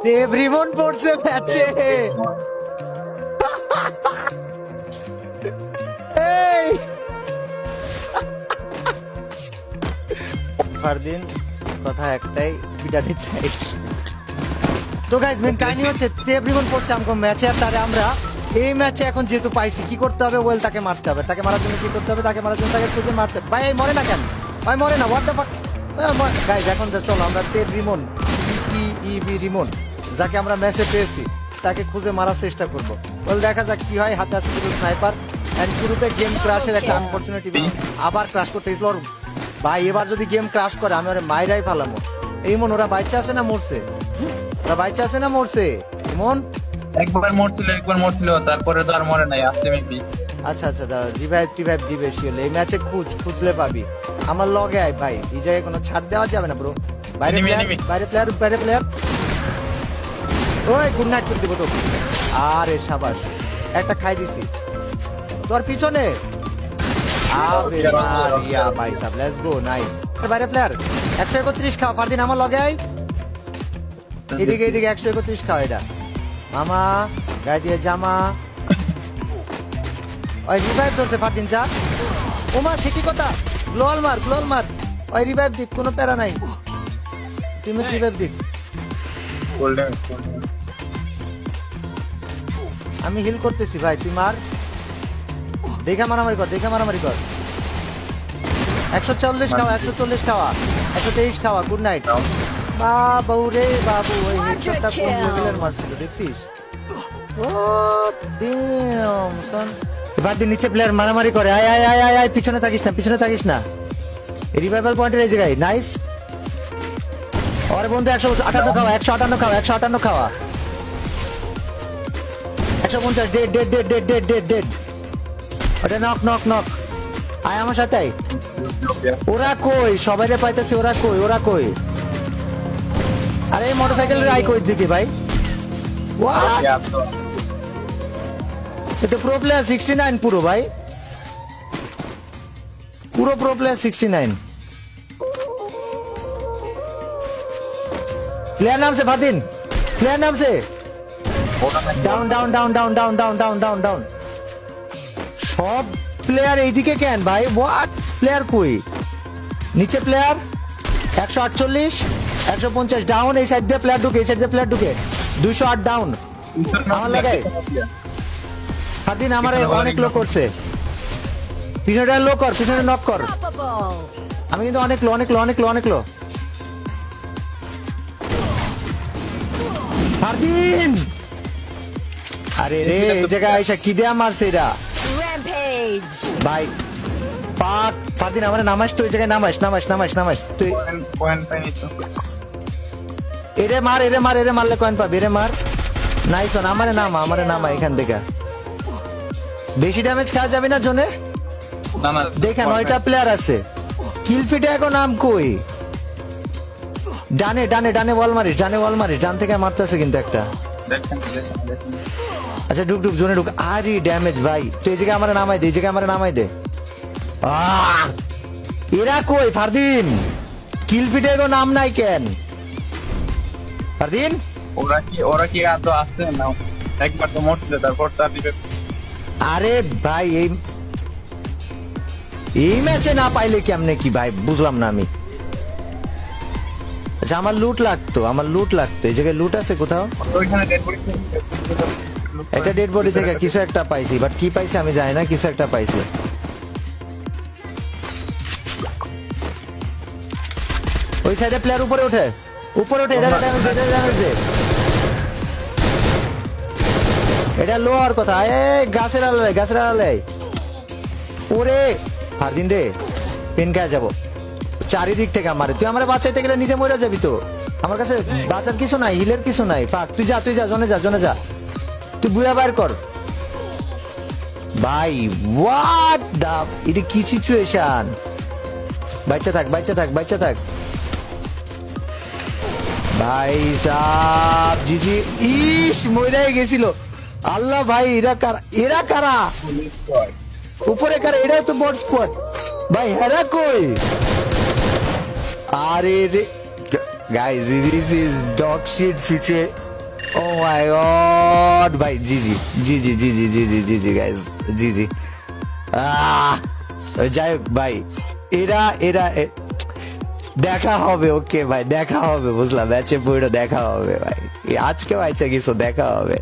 দেব রিমন পড়ছে ম্যাচে। এই ফারদিন কথা একটাই, বিটাতে চাই। তো গাইস মেন কাহিনী হচ্ছে দেব রিমন পড়ছে আমকো ম্যাচে, আর তারে আমরা এই ম্যাচে এখন যেহেতু পাইছি কি করতে হবে, ওয়েল তাকে মারতে হবে। তাকে মারার জন্য কি করতে হবে? তাকে মারার জন্য তাকে খুঁজে মারতে হবে। ভাই এই মরে না কেন? ভাই মরে না, হোয়াট দ্য ফাক গাইস। এখন তো চলো আমরা দেব রিমন রিমন যাকে আমরা ম্যাচে পেয়েছি তাকে খুঁজে মারার চেষ্টা করব। ওয়েল দেখা যাক কি হয়। হাতে আছে দুটো স্নাইপার এন্ড শুরুতে গেম ক্রাশের একটা আনফরচুনেট আবার ক্রাশ করতে গেছিল ওর ভাই। এবার যদি গেম ক্রাশ করে আমি ওরে মাইরাই ফালামো। এই মন ওরা বাইচা আছে না মরছে? ওরা বাইচা আছে না মরছে? ইমন একবার মরছিল তারপরে তো আর মরে নাই, আসছে মেবি। আচ্ছা আচ্ছা দাঁড়া, রিভাইভ দিবে শিওর। এই ম্যাচে খুঁজলে পাবি। আমার লগে আয় ভাই, এই জায়গায় কোনো ছাড় দেওয়া যাবে না ব্রো। বাইরে প্লেয়ার ওই গুড নাইট করে দিব তো। আরে সাবাস, একটা খাই দিছি তোর পিছনে। আবে মারিয়া ভাই সাব, লেটস গো, নাইস। বাইরে প্লেয়ার 131 খাও ফারদিন, আমার লগে আয়। এদিকে 131 খাও। এটা মামা গায়ে দিয়ে জামা। ওই রিভাইভ ধরছে ফারদিন, যা। ওমা সে কি কথা, গ্লোয়াল মার। ওই রিভাইভ দিক, কোনো প্যারা নাই। তুমি রিভাইভ দিক, আমি হিল করতেছি ভাই, তুই মার। দেখা মারামারি কর। 140 খাওয়া, 123 খাওয়া। গুড নাইট বাবু রে বাবু। ওই হেডশটটা কোন লেভেলের মারছিল দেখছিস? ও ড্যাম সন। এবার দিন নিচে প্লেয়ার মারামারি করে। আয় পিছনে থাকিস না। রিভাইভাল পয়েন্টের এই জায়গায়, নাইস। ওরে বন্ধু 158 খাওয়া, 158 খাওয়া। 150 ডেড। ওটা নক। আয় আমার সাথে আয়। ওরা কই? সবাইরে পাইতেছে, ওরা কই? আরে মোটরসাইকেলের আই কই দিকে ভাই? এটা প্রো প্লেয়ার 69 পুরো ভাই, পুরো প্রো প্লেয়ার 69। প্লেয়ার নাম সে ফারদিন, প্লেয়ার নাম সে ডাউন। সব প্লেয়ার এইদিকে কেন ভাই? হোয়াট? প্লেয়ার কই? নিচে প্লেয়ার 148, 150 ডাউন। এই সাইড দিয়ে প্লেয়ার ঢুকে 208 ডাউন। আমার লাগাই ফারদিন আমারে অনেক লো করছে। পিছনে লো কর, পিছনে নক কর। আমি কিন্তু অনেক লো। ফারদিন আরে রে, এই জায়গায় আইসা কি দেয়া মারছে এরা ভাই। ফাক ফারদিন আমারে নামাস তো, এই জায়গায় নামাস তুই। পয়েন্ট পাইনি তো। এরে মারলে কয়েন পাবি। এরে মার, নাইস ওয়ান। আমারে নামা এখান থেকে। বেশি ড্যামেজ খাওয়া যাবে না জোনে। না দেখেন 9টা প্লেয়ার আছে। কিল ফিটে এখন নাম কই? ডানে ওয়াল মারিস, ডান থেকে মারতেছে কিন্তু একটা। দেখেন। আচ্ছা ঢুক জোনে ঢুক। আরে ড্যামেজ ভাই, তুই এই জায়গায় আমারে নামাই দে। এরা কই ফারদিন? কিল ফিটে এখন নাম নাই কেন ফারদিন? ওরা কি আদৌ আসছে না? একবার তো মরছিল, তারপর তার দিবে। আরে ভাই এই ম্যাচে না পাইলে কেমনে কি ভাই, বুঝলাম না আমি। আচ্ছা আমার লুট লাগতো। এই জায়গায় লুট আছে কোথাও? ওইখানে ডেড বডি, একটা ডেড বডি থেকে কিছু একটা পাইছি, বাট কি পাইছি আমি জানি না, কিছু একটা পাইছি। ওই সাইডে প্লেয়ার উপরে ওঠে। এটা লো আর কথা। গাছের আড়ালে ওরে ফারদিন রে, পেন খায় যাবো চারিদিক থেকে আমারে। তুই আমারে বাঁচাইতে গেলে নিজে মরে যাবি তো। আমার কাছে বাঁচার কিছু নাই, হিলের কিছু নাই। ফাক তুই যা জনে যা। তুই বুয়া বাইর কর ভাই। হোয়াট দা, এটা কি সিচুয়েশন? বাচ্চা থাক ভাই সাব। জিজি ইস মইরাই গেছিল। আল্লাহ ভাই, এরা কারা? উপরে কারা? এটাও তো বট স্কোয়াড ভাই। হেরা কই? আরে রে guys, this is dog shit situation. Oh my god ভাই, জি জি জি জি জি জি জি জি জি জি গাইস, জি জি। যাই হোক ভাই, এরা এরা দেখা হবে, ওকে ভাই দেখা হবে, বুঝলাম ম্যাচে পুরো দেখা হবে ভাই, আজকে বাইচা কিছু দেখা হবে।